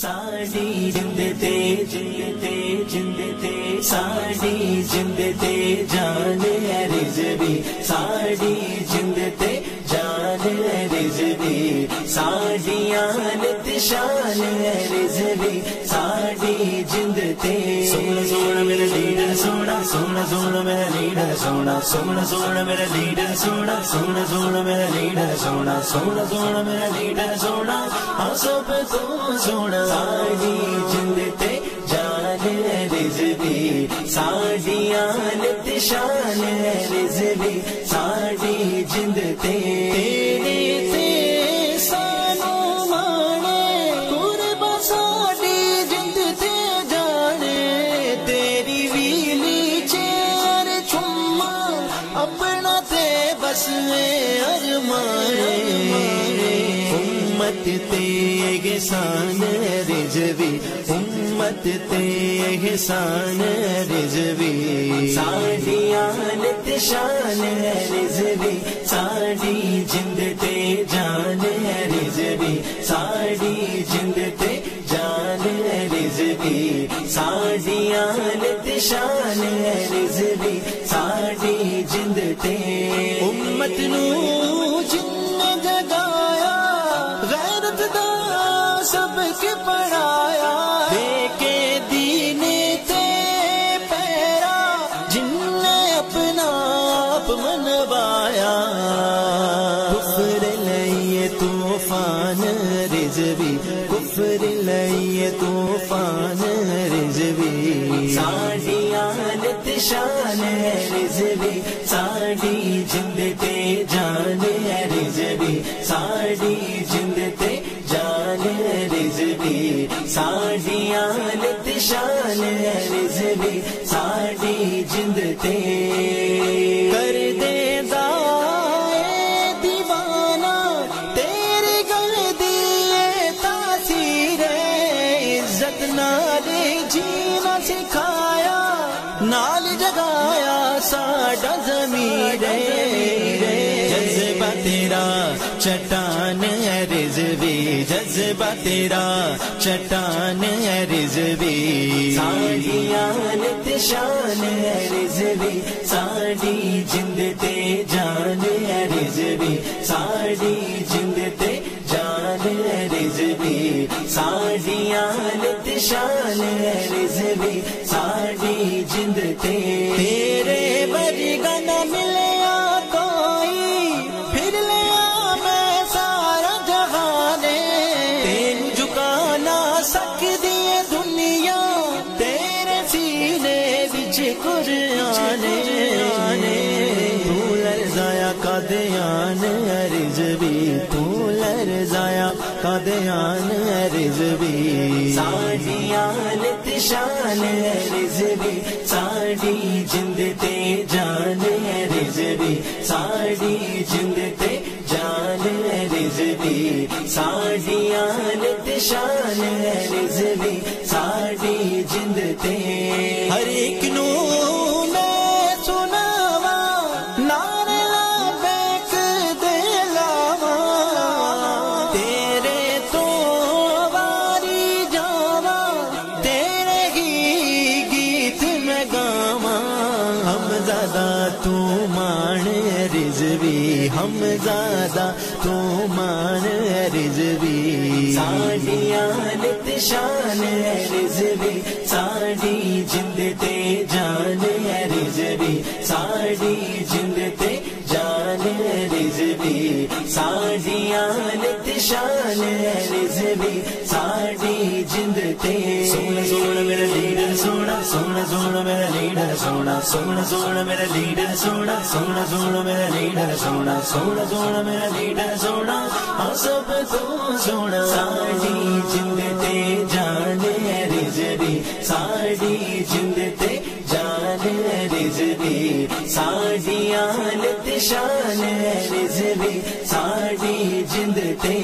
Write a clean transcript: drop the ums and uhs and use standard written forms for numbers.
ساڑی جند تے جند تے ساڑی جند تے جان ہے رضوی ساڑی جند تے جان ہے رضوی ساڑی آلت شان ہے رضوی ساڑی جند تے سونا سونا میرا لیڈر سونا سونا سونا میرا لیڈر سونا سونا سونا میرا لیڈر سونا سونا سونا میرا لیڈر سونا سونا سونا میرا لیڈر سونا سب کو سونا ساڑی جند تے جان ہے رضوی ساڑی آلت شان ہے رضوی ساڑی جند تے تیرے تے سانو مانے قربا ساڑی جند تے جانے تیری ویلی چیر چما اپنا تے بس ارمانے امت تے احسان رضوی امت تے احسان رضوی ساڑی آلت شان ہے رضوی ساڑی جند تے جان ہے رضوی ساڑی جند تے جان ہے رضوی ساڑی آلت شان ہے رضوی ساڑی جند تے امت نو جن جگایا غیرت دا سب کے پڑھایا دیکھے دین تے پیرا جن نے اپنا آپ منوایا کفر لئیے طوفان رضوی کفر لئیے طوفان رضوی ساڑی آلت شان ہے رضوی ساڑی جند تے جان ہے رضوی ساڑی جند تے جان ہے رضوی ساڑی آلت شان ہے رضوی ساڑی جند تے کر دے دیوانہ تیرے گل دیے تاثیر عزت نال جینا سکھایا نال جگایا ساڈا ضمیر جذبہ تیرا چٹان ہے رضوی جذبہ تیرا چٹان ہے رضوی ساڑی آلت شان ہے رضوی ساڑی جند تے جان ہے رضوی ساڑی جند تے جان ہے رضوی ساڑی آلت شان ہے رضوی ساڑی جند تے تیرے ورگا نہ ملیا کوئی پھر لیا میں سارا جہانے تین جھکا نہ سکتی ہے دنیا تیرے سینے وچ قرآن تو لرزایا قادیان رضوی تو لرزایا قادیان رضوی ساڑی آلت شان ہے رضوی ساڑی جند تے جان ہے رضوی ساڑی جند تے جان ہے رضوی ساڑی آلت شان ہے رضوی ساڑی جند تے ہر ایک نو میں سناوا نعرے لبیک دے لاوا تیرے تو واری جاوا تیرے ہی گیت میں گاوا ہم زیادہ تو مان رضوی ہم زیادہ تو مان رضوی ساڑی آلت شان ہے رضوی ساڑی جند تے جان ہے رضوی ساڑی جند تے جان ہے رضوی ساڑی آلت شان ہے رضوی ساڑی جند تے سونا سونا میرا لیڈر سونا سونا سونا میرا لیڈر سونا سونا سونا میرا لیڈر سونا سونا سونا میرا لیڈر سونا سونا سونا میرا لیڈر سونا سب کو سونا ساڑی جند تے جان ہے رضوی ساڑی جند تے جان ہے رضوی ساڑی آلت شان ہے رضوی ساڑی جند تے